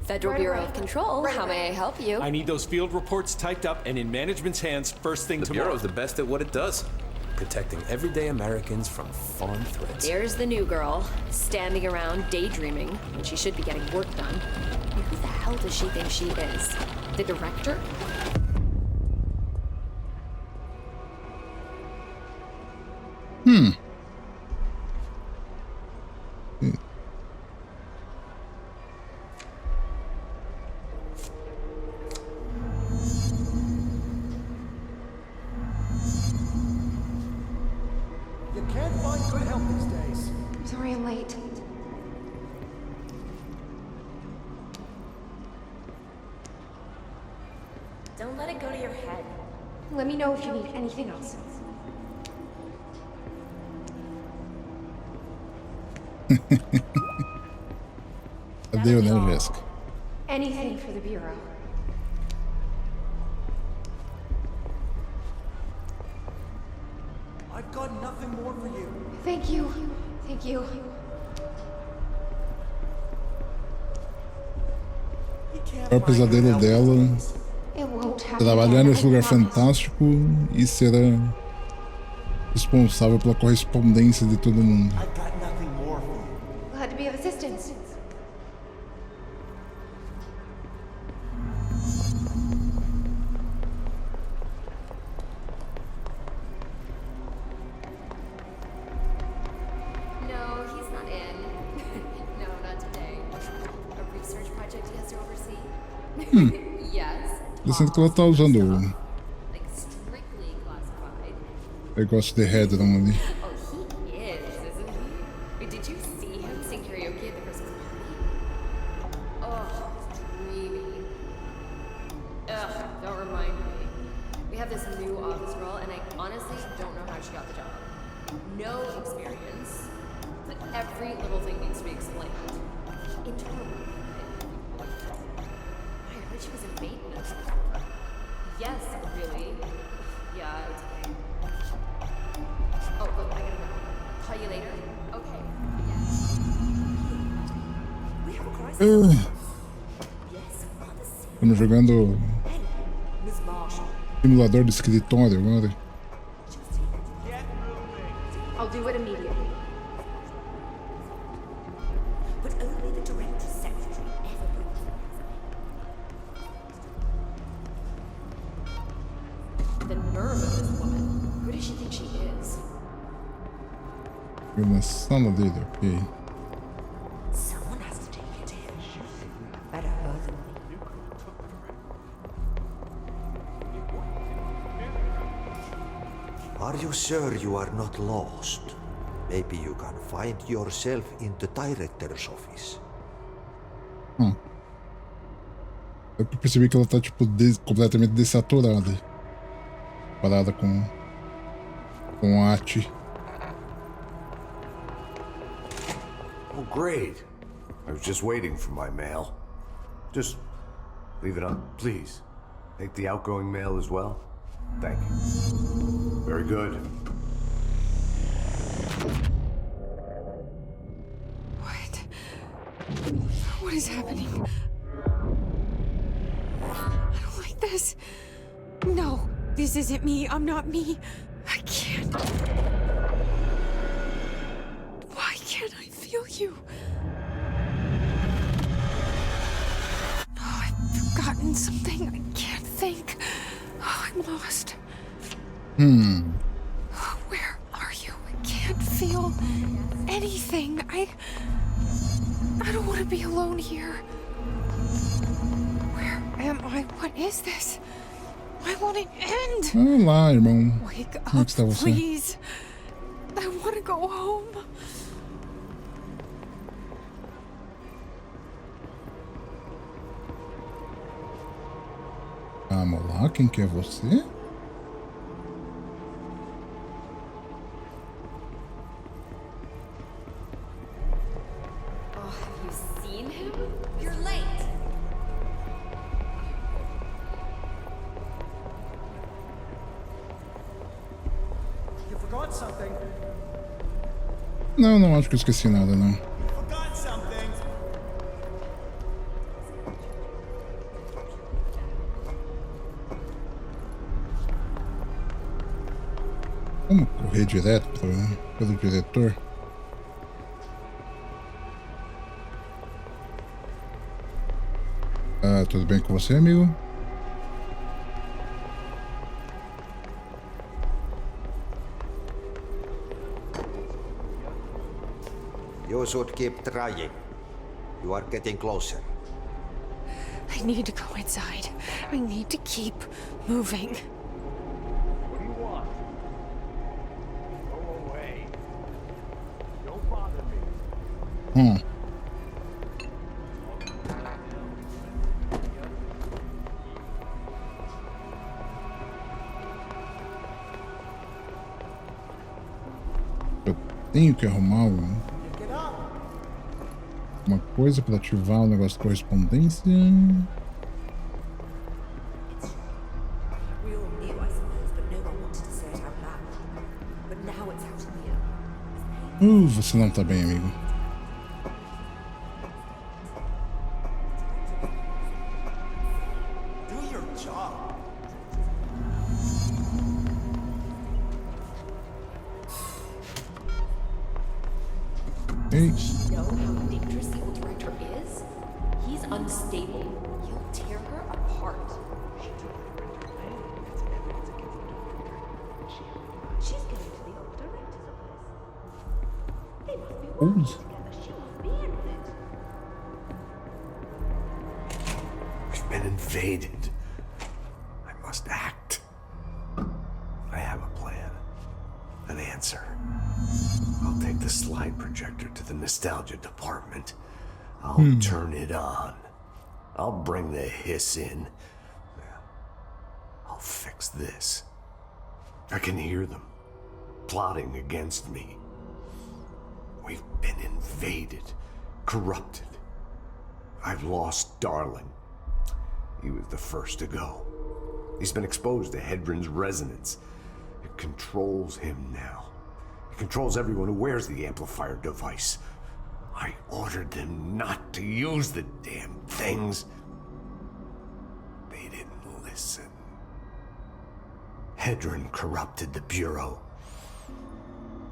Federal Bureau of Control, how may I help you? I need those field reports typed up and in management's hands first thing The tomorrow. Bureau's the best at what it does. Protecting everyday Americans from foreign threats. There's the new girl, standing around daydreaming when she should be getting work done. And who the hell does she think she is? The director? You can't find good help these days. I'm sorry I'm late. Don't let it go to your head. Let me know if you need anything else. Cadê o né, Jéssica? Anything for the Bureau. I've got nothing more for you. Thank you. Thank you. You can't É o find pesadelo good help dela these days. It won't happen trabalhar again, nesse I lugar promise. fantástico e ser a responsável pela correspondência de todo mundo. I've got nothing more for you. Glad to be of assistance. No, he's not in. No, not today. A research project he has to oversee? Yes. Eu sinto que ela tá usando o Like strictly classified. negócio de Hedron ali. Oh, he is, isn't he? Wait, did you see him sing karaoke at the Christmas party? Oh, dreamy. Ugh, don't remind me. We have this new office role, and I honestly don't know how she got the job. No experience, but every little thing needs to be explained. Internal. I heard she was in maintenance before. Yes, really. Yeah, it's okay. Oh, look, I gotta go. Call you later? Okay. Yes. We have a crisis. Yes, on the scene. Estamos jogando Hey, Miss Marshall. simulador de escritório agora. I'll do it immediately. But only the director's secretary ever brings them. The nerve of this woman. Who does she think she is? Eu na sala dele, ok. Someone has to take it in. Better her than me. Are you sure you are not lost? Maybe you can find yourself in the director's office. Eu percebi que ela tá tipo completamente desaturada. Parada com arte. Oh, great. I was just waiting for my mail. Just leave it on, please. Take the outgoing mail as well. Thank you. Very good. What? What is happening? I don't like this. No, this isn't me. I'm not me. I can't. Why can't I feel you? Oh, I've forgotten something. I can't think. Oh, I'm lost. Where are you? I can't feel anything. I don't want to be alone here. Where am I? What is this? Why won't it end? Olá, irmão. Wake Como é up, que está você? please. I want to go home. Vamos lá, quem que é você? Oh, have you seen him? You're late. You forgot something. Não, não acho que eu esqueci nada, não. You forgot something. correr direto pelo diretor. Ah, tudo bem com você, amigo? You should keep trying. You are getting closer. I need to go inside. I need to keep moving. What do you want? Go away. Don't bother me. Eu tenho que arrumar uma coisa para ativar o negócio de correspondência. We all knew, I suppose, but no one wanted to say it out loud. But now it's out in the open. Você não tá bem, amigo. Do your job. Ei. Know how dangerous the old director is? He's unstable. He'll tear her apart. She's going to the old director's office. They must be Ooh. working together. She must be in on it. We've been invaded. I must act. I have a plan. An answer. I'll take the slide projector to the nostalgia department. I'll turn it on. I'll bring the hiss in. I'll fix this. I can hear them plotting against me. We've been invaded, corrupted. I've lost Darling. He was the first to go. He's been exposed to Hedron's resonance. It controls him now. It controls everyone who wears the amplifier device. I ordered them not to use the damn things. They didn't listen. Hedron corrupted the Bureau.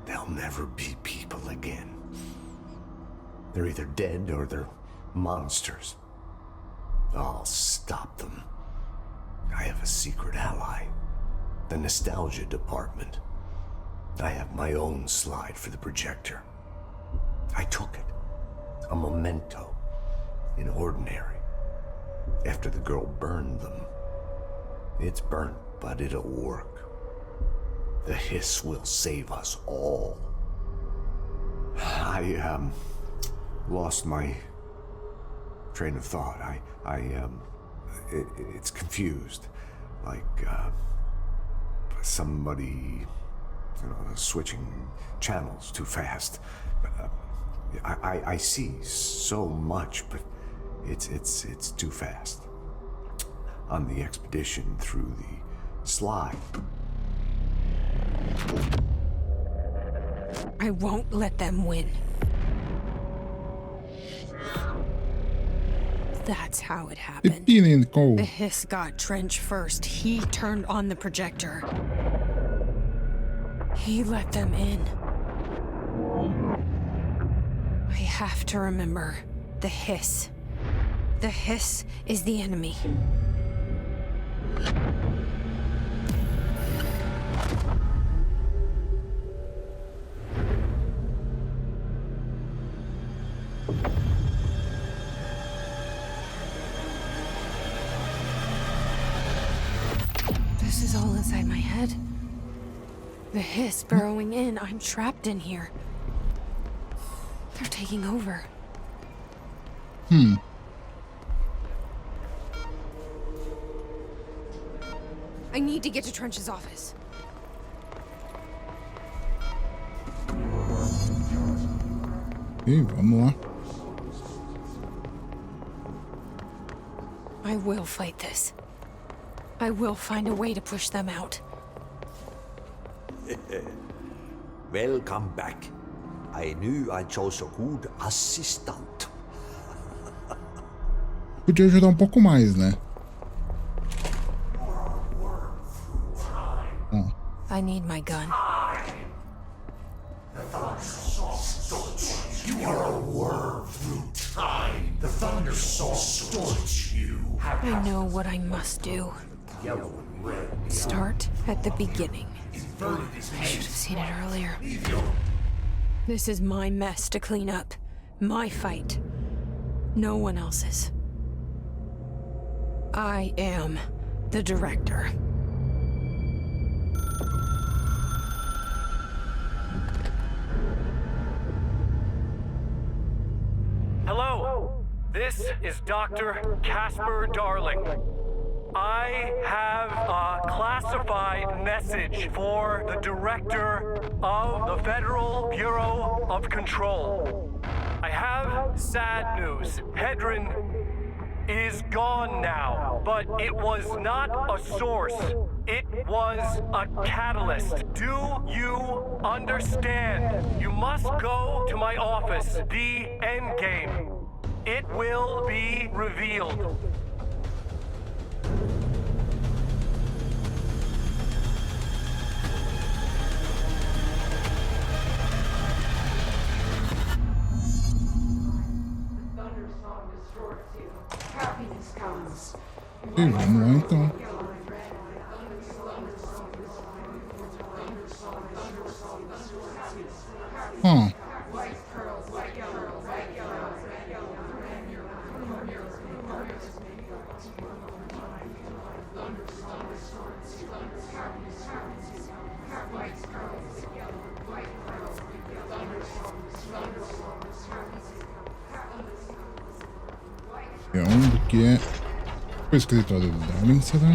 They'll never be people again. They're either dead or they're monsters. I'll stop them. I have a secret ally. The Nostalgia Department. I have my own slide for the projector. I took it. A memento. In ordinary. After the girl burned them. It's burnt, but it'll work. The hiss will save us all. I lost my train of thought. It's confused. Like, somebody, switching channels too fast. I see so much, but it's too fast. On the expedition through the slide. I won't let them win. That's how it happened. The hiss got Trench first. He turned on the projector. He let them in. I have to remember the hiss. The hiss is the enemy. This is all inside my head. The hiss burrowing in. I'm trapped in here. They're taking over. I need to get to Trench's office. Vamos lá. I will fight this. I will find a way to push them out. Welcome back. I knew I chose a good assistant. Podia ajudar um pouco mais, né? I need my gun. You're a worm through time. The Thunder Soul scorch you. I know what I must do. Start at the beginning. I should have seen it earlier. This is my mess to clean up. My fight. No one else's. I am the director. Hello, this is Dr. Casper Darling. I have a classified message for the director of the Federal Bureau of Control. I have sad news. Hedron is gone now, but it was not a source. It was a catalyst. Do you understand? You must go to my office, the Endgame. It will be revealed. E vamos lá então. É onde que é o escritório do Darling, será?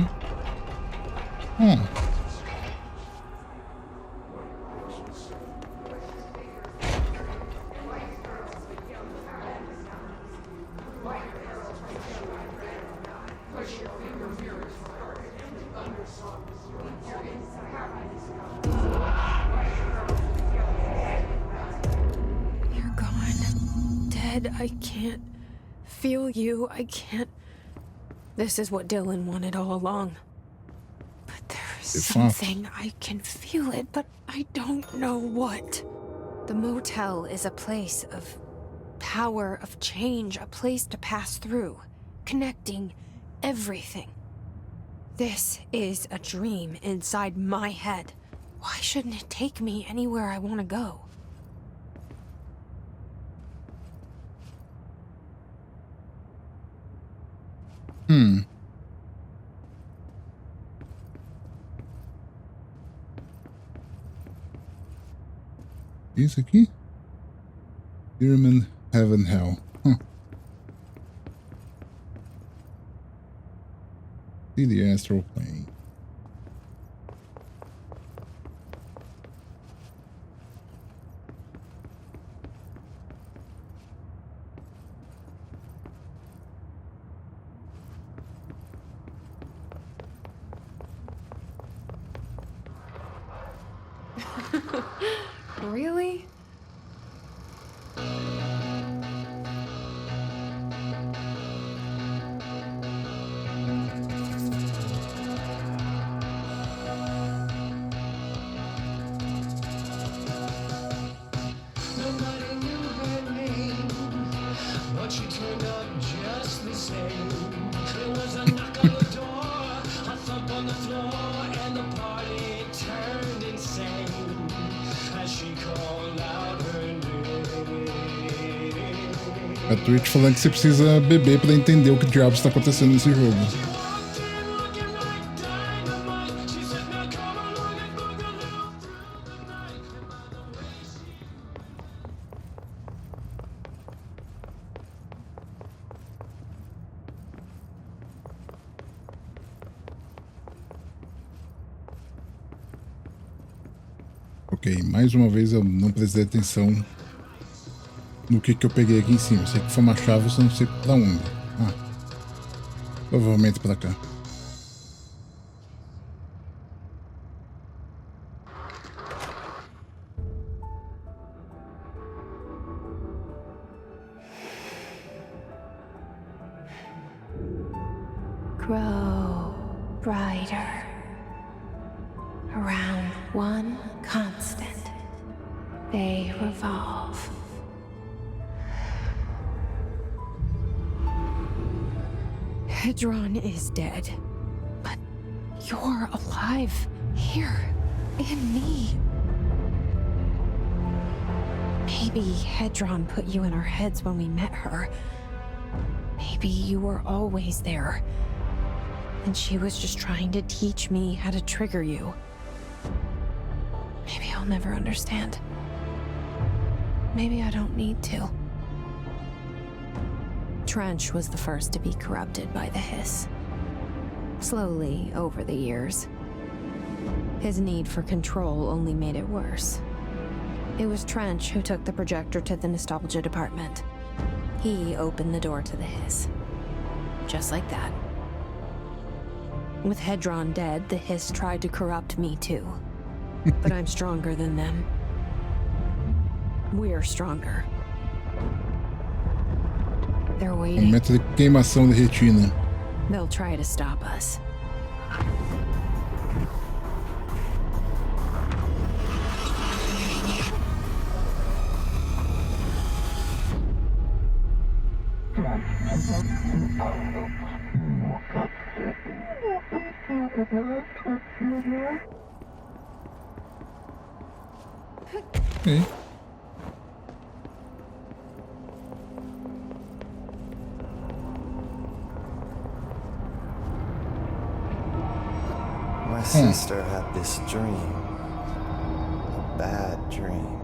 You're gone. Dead. I can't feel you. I can't. This is what Dylan wanted all along. But there's something. I can feel it, but I don't know what. The motel is a place of power, of change, a place to pass through, connecting everything. This is a dream inside my head. Why shouldn't it take me anywhere I want to go? Isso aqui? Pyramid, Heaven, Hell. See the astral plane. Really? Nobody knew her name, but she turned up just the same. There was a knock on the door, a thump on the floor, and the party turned insane as she called out her name. A Twitch falando que você precisa beber pra entender o que diabos está acontecendo nesse jogo. Ok, mais uma vez eu não prestei atenção no que eu peguei aqui em cima. Eu sei que foi uma chave, eu só não sei pra onde. Provavelmente pra cá. Grow brighter around one constant. They revolve. Hedron is dead. But you're alive here in me. Maybe Hedron put you in our heads when we met her. Maybe you were always there. And she was just trying to teach me how to trigger you. Maybe I'll never understand. Maybe I don't need to. Trench was the first to be corrupted by the hiss. Slowly, over the years. His need for control only made it worse. It was Trench who took the projector to the nostalgia department. He opened the door to the hiss. Just like that. With Hedron dead, the hiss tried to corrupt me too. But I'm stronger than them. We're stronger. They're waiting. Método de queimação de retina. They'll try to stop us. Okay. My sister had this dream. A bad dream.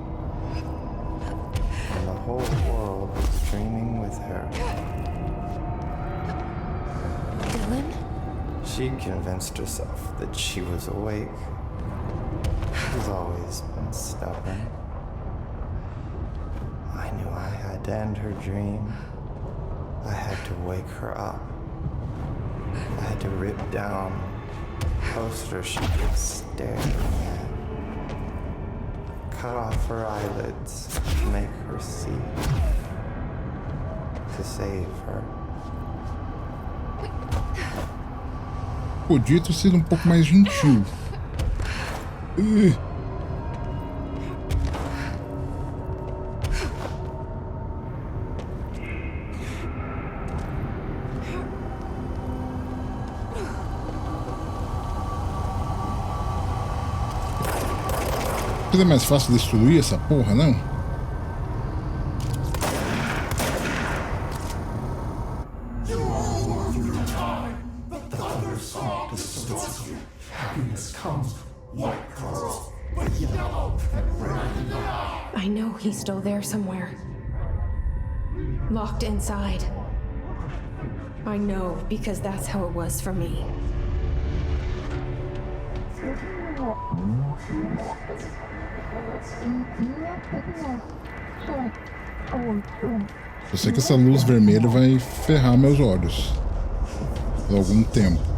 And the whole world was dreaming with her. Dylan? She convinced herself that she was awake. She's always been stubborn. I knew I had to end her dream. I had to wake her up. I had to rip down poster she was staring at. Cut off her eyelids to make her see. To save her. Podia ter sido pouco mais gentil. É mais fácil destruir essa porra, não? I know he's still there somewhere. Locked inside. I know, because that's how it was for me. Eu sei que essa luz vermelha vai ferrar meus olhos por algum tempo.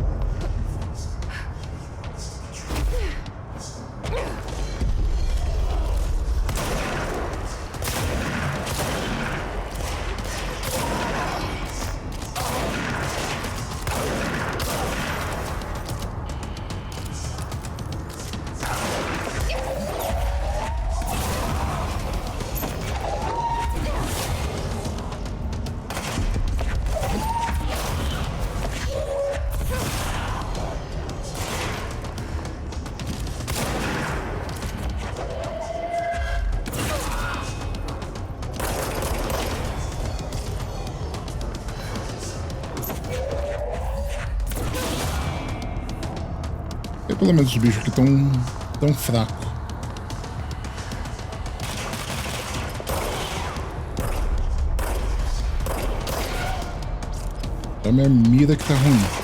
Pelo menos os bichos aqui tão fracos. É a minha mira que tá ruim.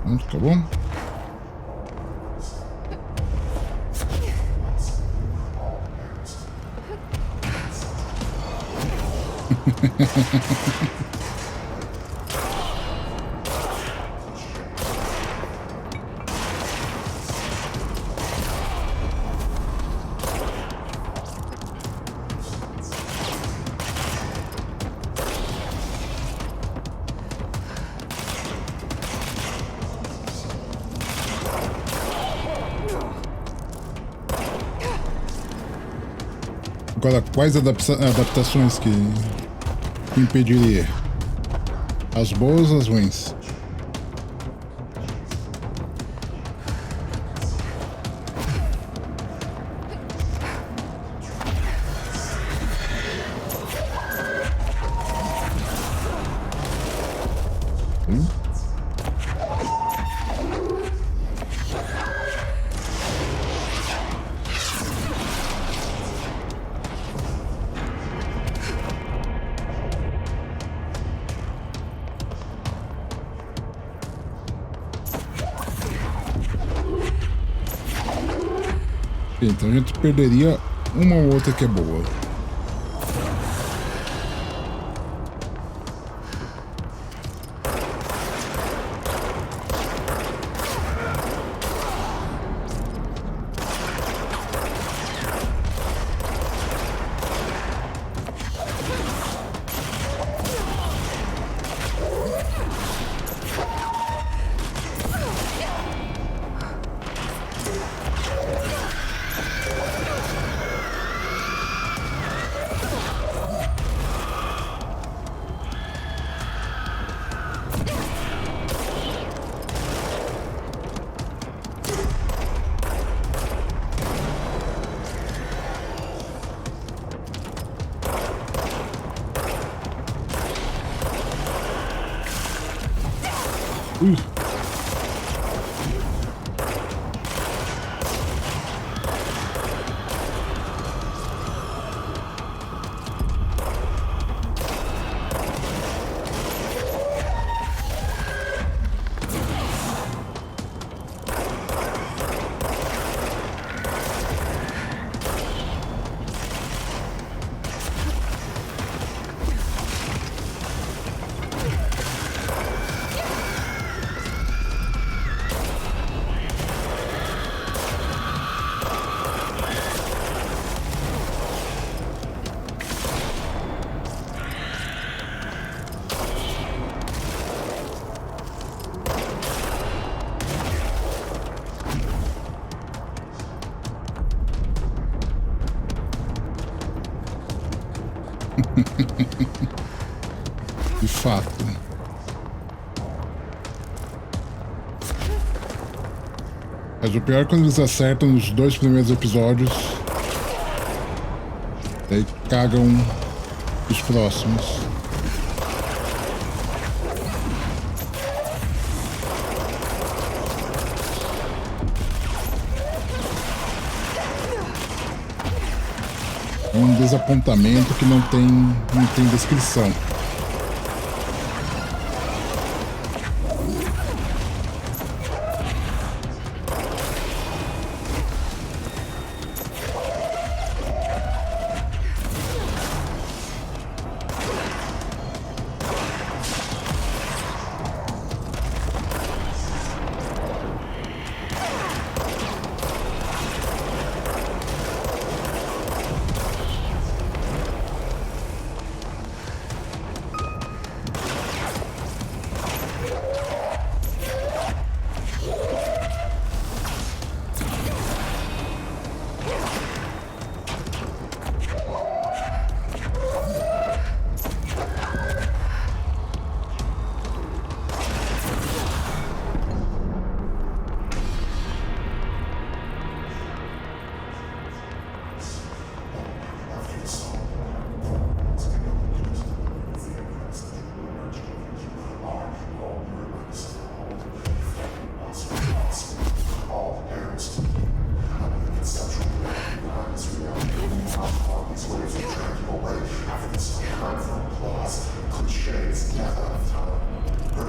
Pronto, acabou. Agora, quais adaptações que impediria? As boas ou as ruins? Então a gente perderia uma ou outra que é boa. De fato. Mas o pior é quando eles acertam nos 2 primeiros episódios. Daí cagam os próximos. É um desapontamento que não tem descrição.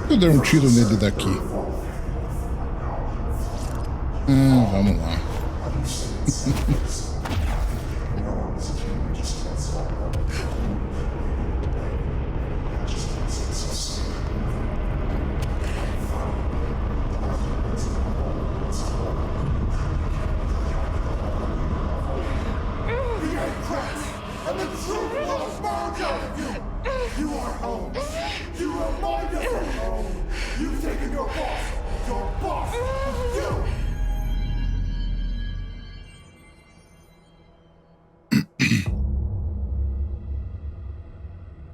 Eu der um tiro nele daqui. Vamos lá.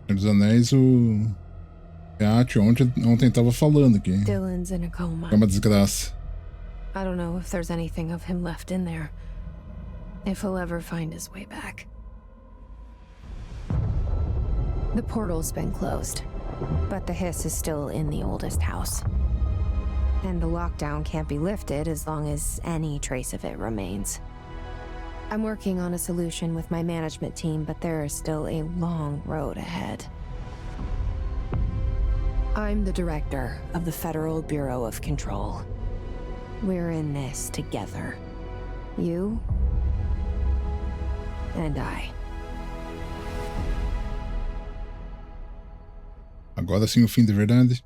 Dos Anéis, o Beat ontem tava falando que Dylan's in a coma. é uma desgraça. I don't know if there's anything of him left in there. If he'll ever find his way back. The portal's been closed, but the hiss is still in the oldest house. And the lockdown can't be lifted as long as any trace of it remains. I'm working on a solution with my management team, but there is still a long road ahead. I'm the director of the Federal Bureau of Control. We're in this together. You and I. Agora sim o fim de verdade.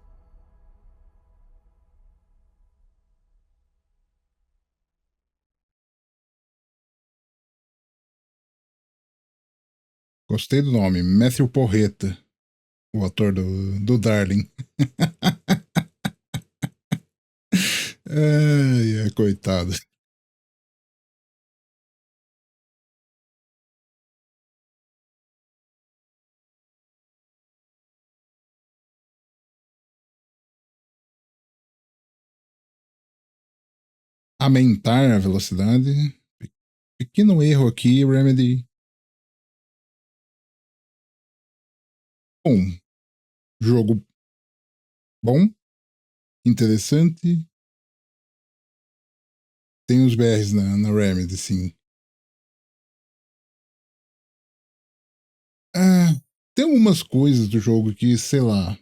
Gostei do nome, Matthew Porreta, o ator do Darling. Ai, coitado. Aumentar a velocidade. Pequeno erro aqui, Remedy. Bom, jogo bom, interessante. Tem os BRs na Remedy, sim. Tem algumas coisas do jogo que, sei lá,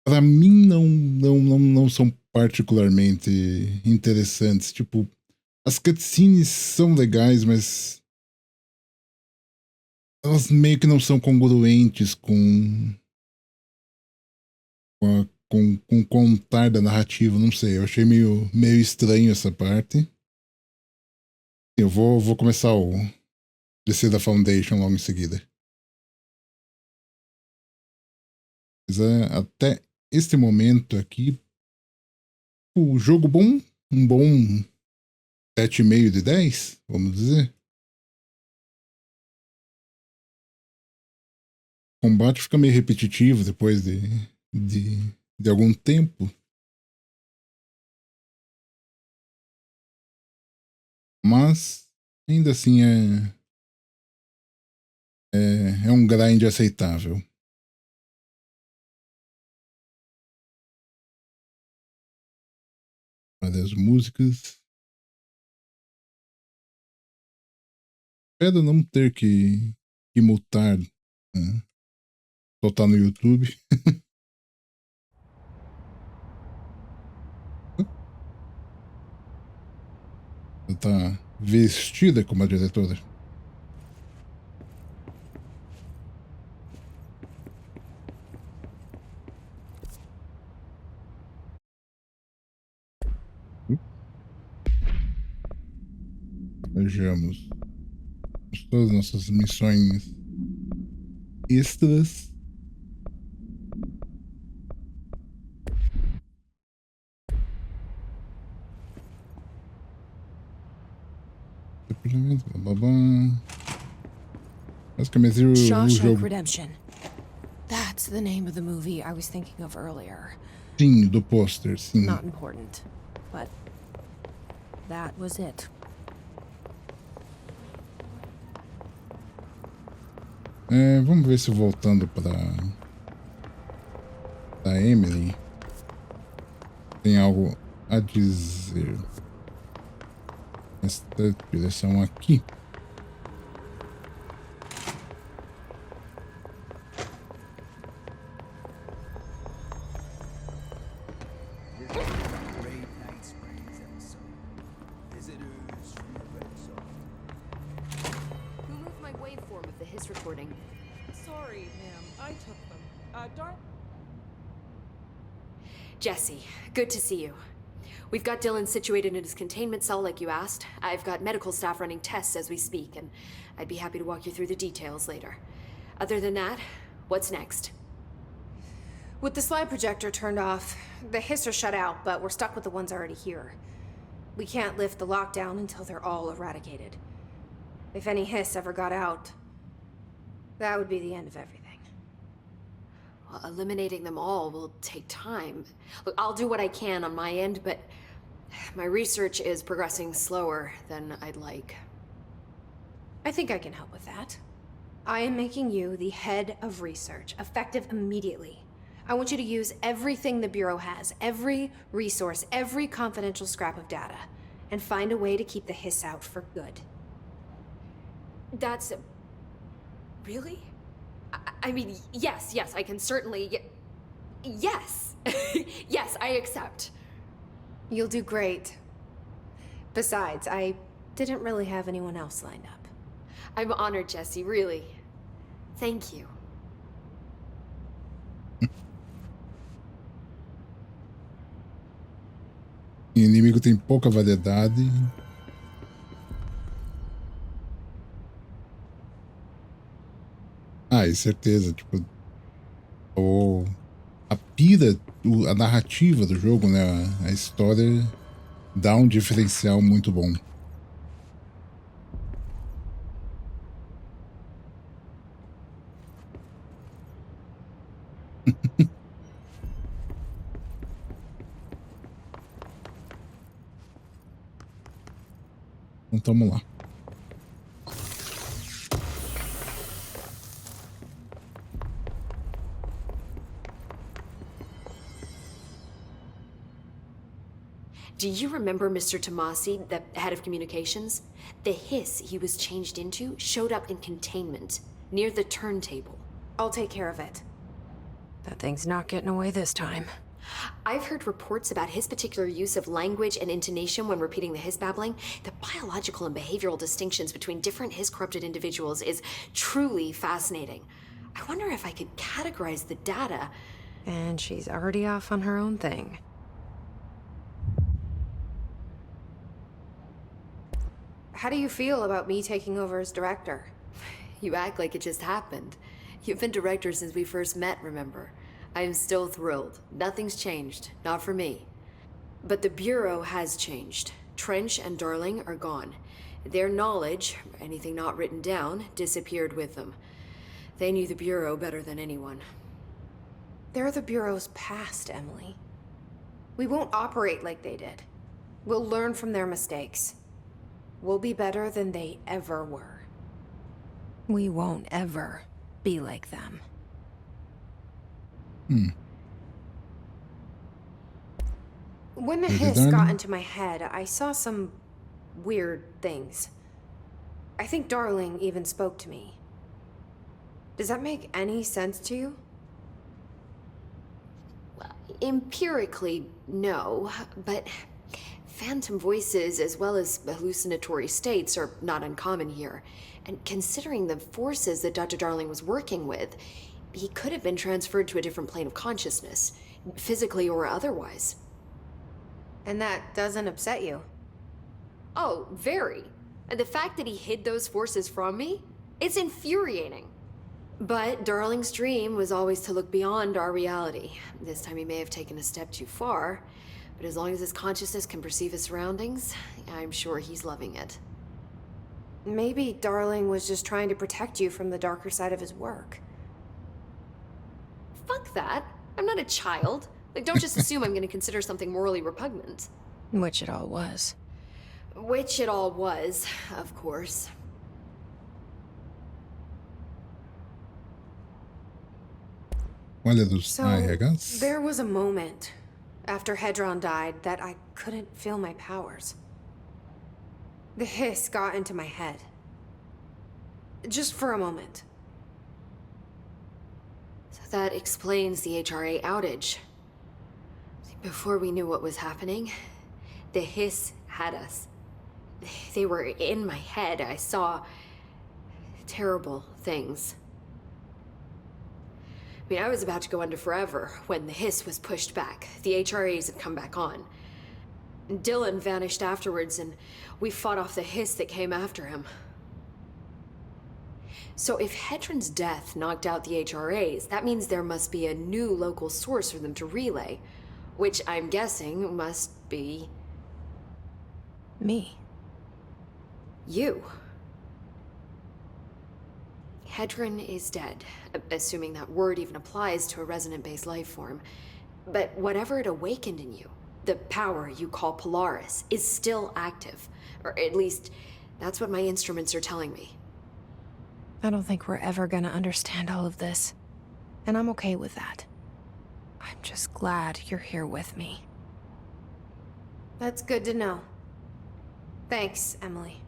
pra mim não são particularmente interessantes. Tipo, as cutscenes são legais, mas elas meio que não são congruentes com o contar da narrativa, não sei. Eu achei meio estranho essa parte. Eu vou começar o descer da Foundation logo em seguida. Mas até este momento aqui, o jogo bom, um bom 7,5 de 10, vamos dizer. O combate fica meio repetitivo depois de algum tempo. Mas ainda assim é um grind aceitável. Várias músicas. Espero não ter que mutar, né? Soltar no YouTube. Ela tá vestida como a diretora. Vejamos todas as nossas missões extras. Basicamente o jogo. Redemption. That's the name of the movie I was thinking of earlier. Sim, do pôster, sim. Not important, but that was it. Vamos ver se voltando para Emily tem algo a dizer. Esta direção aqui. Jesse, good to see you. We've got Dylan situated in his containment cell like you asked. I've got medical staff running tests as we speak, and I'd be happy to walk you through the details later. Other than that, what's next? With the slide projector turned off, the hiss are shut out, but we're stuck with the ones already here. We can't lift the lockdown until they're all eradicated. If any hiss ever got out, that would be the end of everything. Well, eliminating them all will take time. Look, I'll do what I can on my end, but my research is progressing slower than I'd like. I think I can help with that. I am making you the head of research, effective immediately. I want you to use everything the Bureau has, every resource, every confidential scrap of data, and find a way to keep the hiss out for good. That's... really? I mean, yes, I can certainly... Yes! Yes, I accept. You'll do great. Besides, I didn't really have anyone else lined up. I'm honored, Jesse, really. Thank you. O inimigo tem pouca variedade. Ah, e certeza, tipo, a pira, a narrativa do jogo, né, a história dá um diferencial muito bom. Então vamos lá. Do you remember Mr. Tomasi, the head of communications? The hiss he was changed into showed up in containment, near the turntable. I'll take care of it. That thing's not getting away this time. I've heard reports about his particular use of language and intonation when repeating the hiss babbling. The biological and behavioral distinctions between different hiss-corrupted individuals is truly fascinating. I wonder if I could categorize the data. And she's already off on her own thing. How do you feel about me taking over as director? You act like it just happened. You've been director since we first met, remember? I am still thrilled. Nothing's changed. Not for me. But the Bureau has changed. Trench and Darling are gone. Their knowledge, anything not written down, disappeared with them. They knew the Bureau better than anyone. They're the Bureau's past, Emily. We won't operate like they did. We'll learn from their mistakes. We'll be better than they ever were. We won't ever be like them. When the hiss got into my head, I saw some weird things. I think Darling even spoke to me. Does that make any sense to you? Well, empirically, no, but phantom voices as well as hallucinatory states are not uncommon here. And considering the forces that Dr. Darling was working with, he could have been transferred to a different plane of consciousness, physically or otherwise. And that doesn't upset you? Oh, very. And the fact that he hid those forces from me, it's infuriating. But Darling's dream was always to look beyond our reality. This time he may have taken a step too far, but as long as his consciousness can perceive his surroundings, I'm sure he's loving it. Maybe Darling was just trying to protect you from the darker side of his work. Fuck that. I'm not a child. Like, don't just assume I'm gonna consider something morally repugnant. Which it all was. Which it all was, of course. So, there was a moment after Hedron died that I couldn't feel my powers. The hiss got into my head. Just for a moment. So that explains the HRA outage. Before we knew what was happening, the hiss had us. They were in my head. I saw terrible things. I mean, I was about to go under forever when the hiss was pushed back. The HRAs had come back on. Dylan vanished afterwards, and we fought off the hiss that came after him. So if Hedron's death knocked out the HRAs, that means there must be a new local source for them to relay, which I'm guessing must be... Me. You. Hedron is dead, assuming that word even applies to a resonant-based life form. But whatever it awakened in you, the power you call Polaris, is still active. Or at least, that's what my instruments are telling me. I don't think we're ever gonna understand all of this. And I'm okay with that. I'm just glad you're here with me. That's good to know. Thanks, Emily.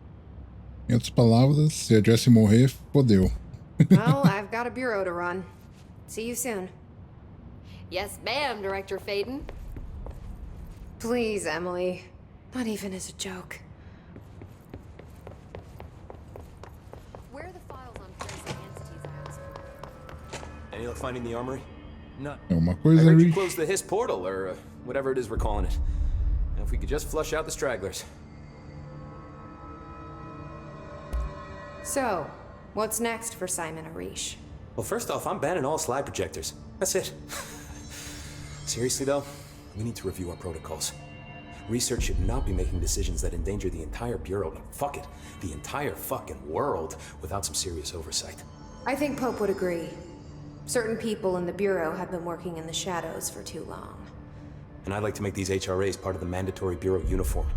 Em outras palavras, se a Jessie morrer, fodeu. Well, I've got a bureau to run. See you soon. Yes, ma'am, Director Faden. Please, Emily. Not even as a joke. Where are the files on parasitic entities I asked for? Any luck finding the armory? No. É uma I coisa, heard you Rich. closed the Hiss portal, or whatever it is we're calling it. And if we could just flush out the stragglers. So, what's next for Simon Arish? Well, first off, I'm banning all slide projectors. That's it. Seriously, though, we need to review our protocols. Research should not be making decisions that endanger the entire Bureau, no, fuck it, the entire fucking world, without some serious oversight. I think Pope would agree. Certain people in the Bureau have been working in the shadows for too long. And I'd like to make these HRAs part of the mandatory Bureau uniform.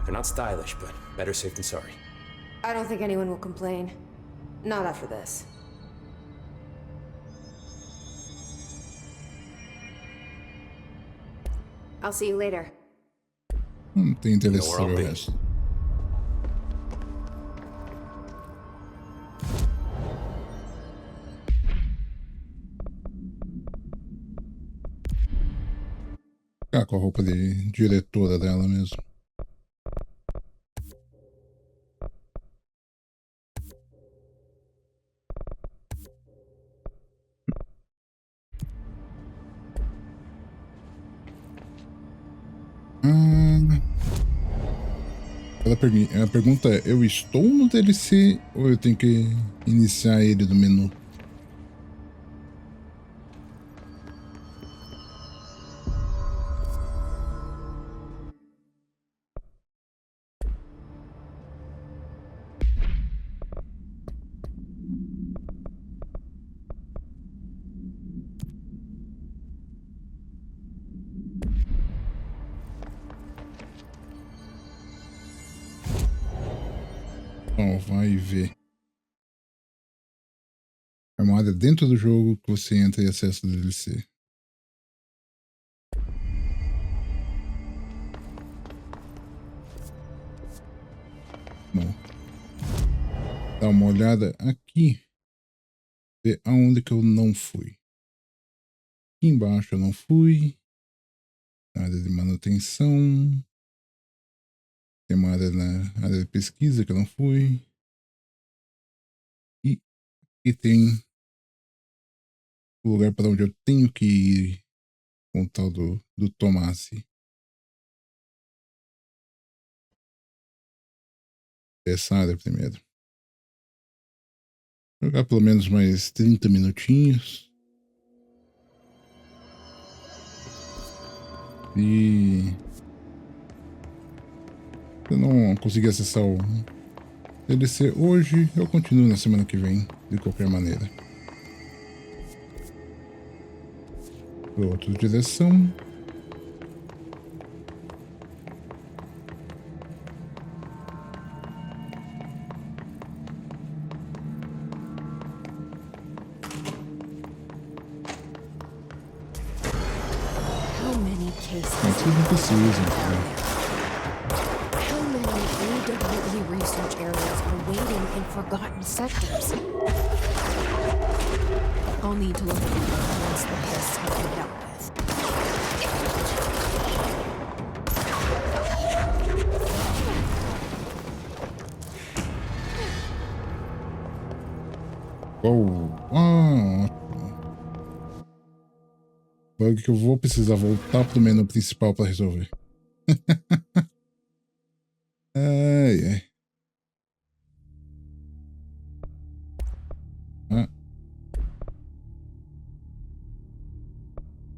They're not stylish, but better safe than sorry. I don't think anyone will complain. Not after this. I'll see you later. Não tem interesse Não, sobre o I'll resto. Ficar com a roupa de diretora dela mesmo. A pergunta é, eu estou no DLC ou eu tenho que iniciar ele do menu? Bom, vai ver. É uma área dentro do jogo que você entra e acessa o DLC. Bom, dá uma olhada aqui. Ver aonde que eu não fui. Aqui embaixo eu não fui. Área de manutenção. Tem uma área na área de pesquisa que eu não fui. E tem o lugar para onde eu tenho que ir com o tal do Tomasi. Essa área primeiro. Vou jogar pelo menos mais 30 minutinhos. E se eu não conseguir acessar o DLC hoje, eu continuo na semana que vem, de qualquer maneira. Outra direção. How many cases? Vocês não precisam, né? How many AWE research areas are waiting in forgotten sectors? I'll need to look at them once the hiss has been dealt with. Oh, ótimo. bug que eu vou precisar voltar pro menu principal para resolver. Ai, ai. Ah.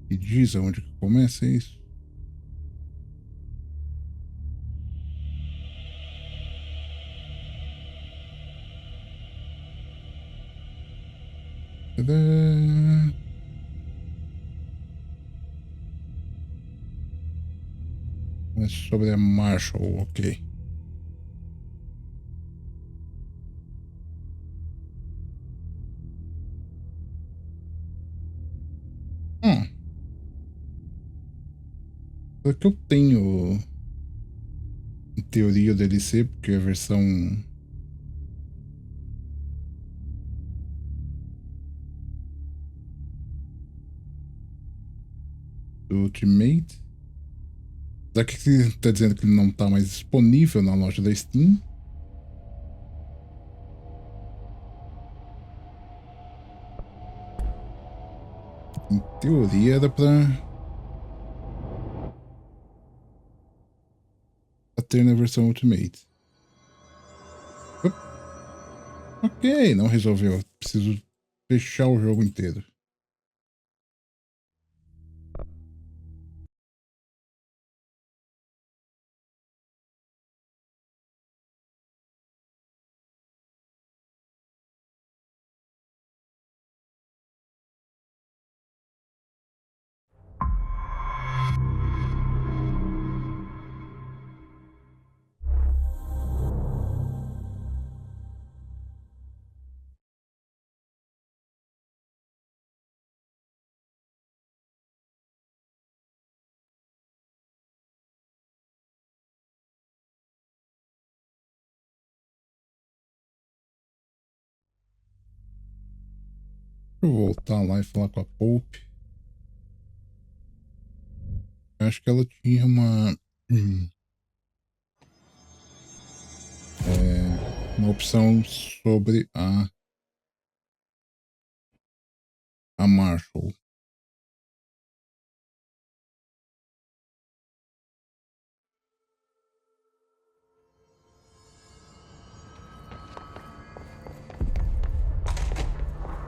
E diz aonde que começa isso? Tadã! É sobre a Marshall, ok. É que eu tenho em teoria o DLC, porque a versão do Ultimate. Daqui que tá dizendo que ele não tá mais disponível na loja da Steam. Em teoria era pra ter na versão Ultimate. Ok, não resolveu. Preciso fechar o jogo inteiro. Vou voltar lá e falar com a Pope. Acho que ela tinha uma opção sobre a Marshall.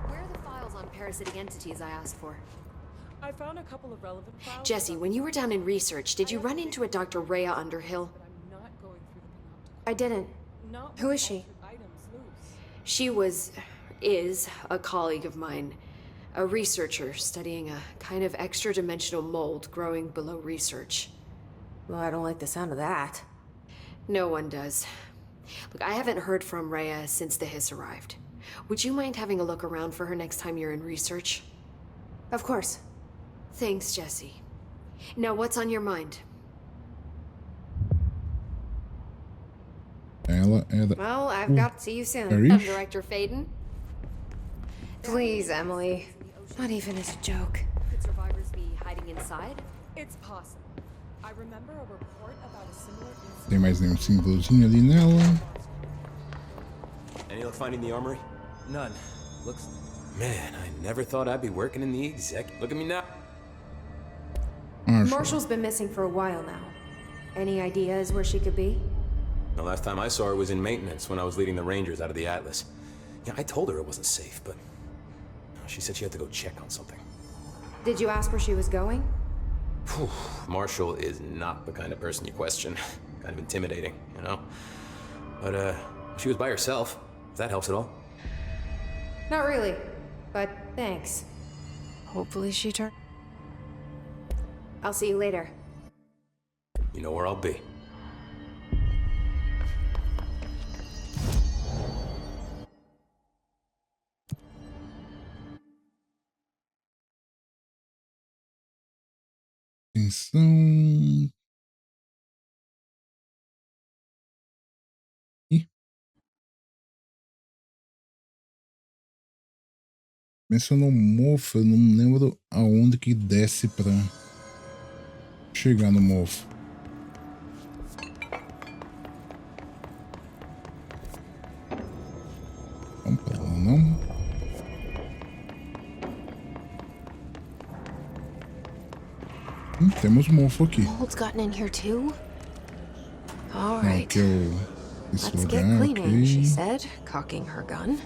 Where are the files on parasitic entities I asked for? I found a couple of relevant files. Jesse, when you were down in research, did you run into a Dr. Rhea Underhill? I didn't. Who is she? She is a colleague of mine. A researcher studying a kind of extra-dimensional mold growing below research. Well, I don't like the sound of that. No one does. Look, I haven't heard from Rhea since the Hiss arrived. Would you mind having a look around for her next time you're in research? Of course. Thanks, Jesse. Now, what's on your mind? Ela é da... Well, I've got to see you soon. Arish? Director Faden? Please, Emily. Not even as a joke. Could survivors be hiding inside? It's possible. I remember a report about a similar incident. Tem mais nenhum símbolozinho ali nela. Any luck finding the armory? None. Looks... Man, I never thought I'd be working in the exec. Look at me now. Marshall's been missing for a while now. Any ideas where she could be? The last time I saw her was in maintenance when I was leading the Rangers out of the Atlas. Yeah, I told her it wasn't safe, but she said she had to go check on something. Did you ask where she was going? Whew, Marshall is not the kind of person you question. Kind of intimidating, you know? But, she was by herself, if that helps at all. Not really, but thanks. Hopefully she turned. I'll see you later. You know where I'll be. Atenção. Ih. Mencionou mofo, eu não lembro aonde que desce pra chegar no mofo. Vamos pra lá, não? temos mofo aqui. Mold's gotten in here too? All Não, right. aqui é esse Let's get lugar, cleaning, she ok. said, cocking her gun.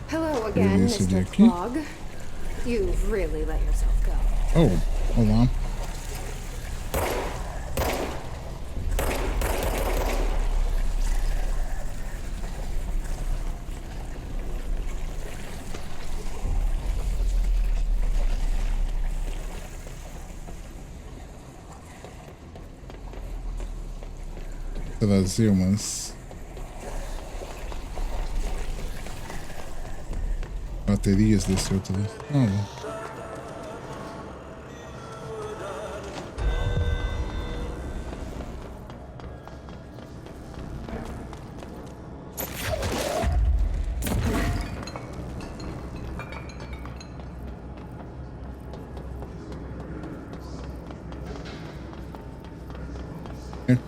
Hello again, Esse Mr. daqui. Clog. You've really let yourself go. Oh, olá. Trazer umas baterias desse outro. Ah, bom.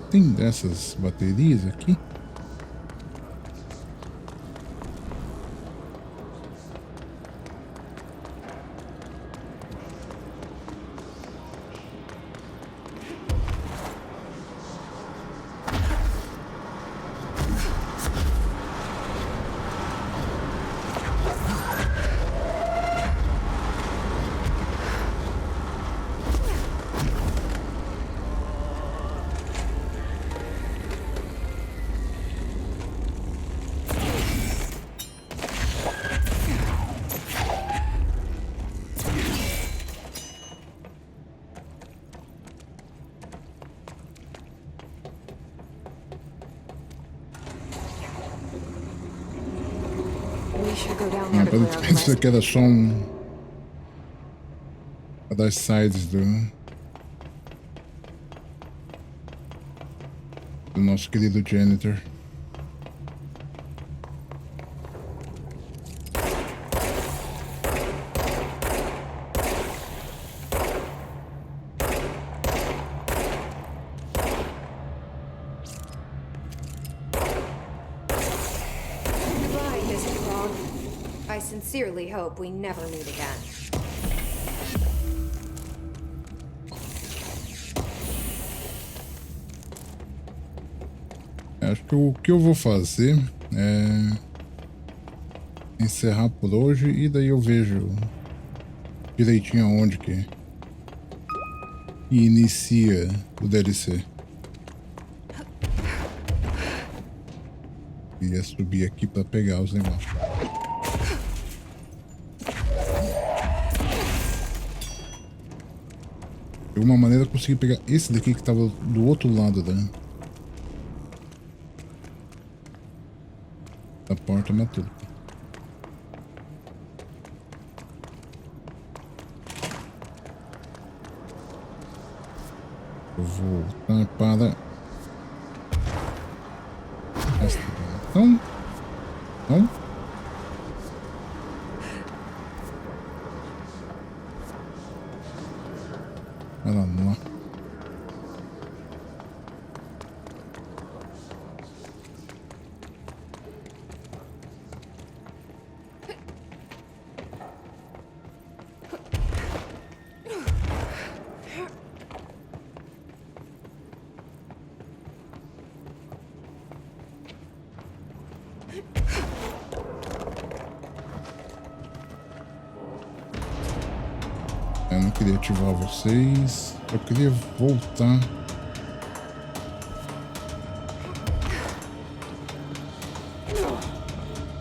Tem dessas baterias aqui? We should go down Ah, there to pelo clear que our isso aqui era só uma das sides do nosso querido janitor. Goodbye, Mr. Frog. I sincerely hope we never meet again. Acho que o que eu vou fazer é encerrar por hoje e daí eu vejo direitinho aonde que inicia o DLC. Ia subir aqui para pegar os negócios. De alguma maneira eu consegui pegar esse daqui que estava do outro lado da porta, mas tudo. Eu vou voltar para esta direção. Não? Vamos lá. Eu não queria ativar vocês. Eu queria voltar.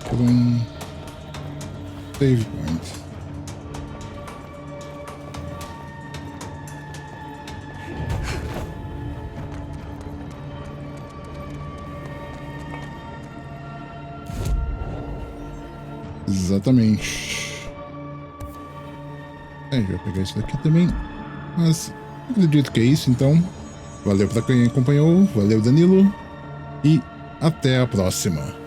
Por um save point. Exatamente. A gente vai pegar isso daqui também. Mas acredito que é isso, então. Valeu pra quem acompanhou, valeu Danilo, e até a próxima.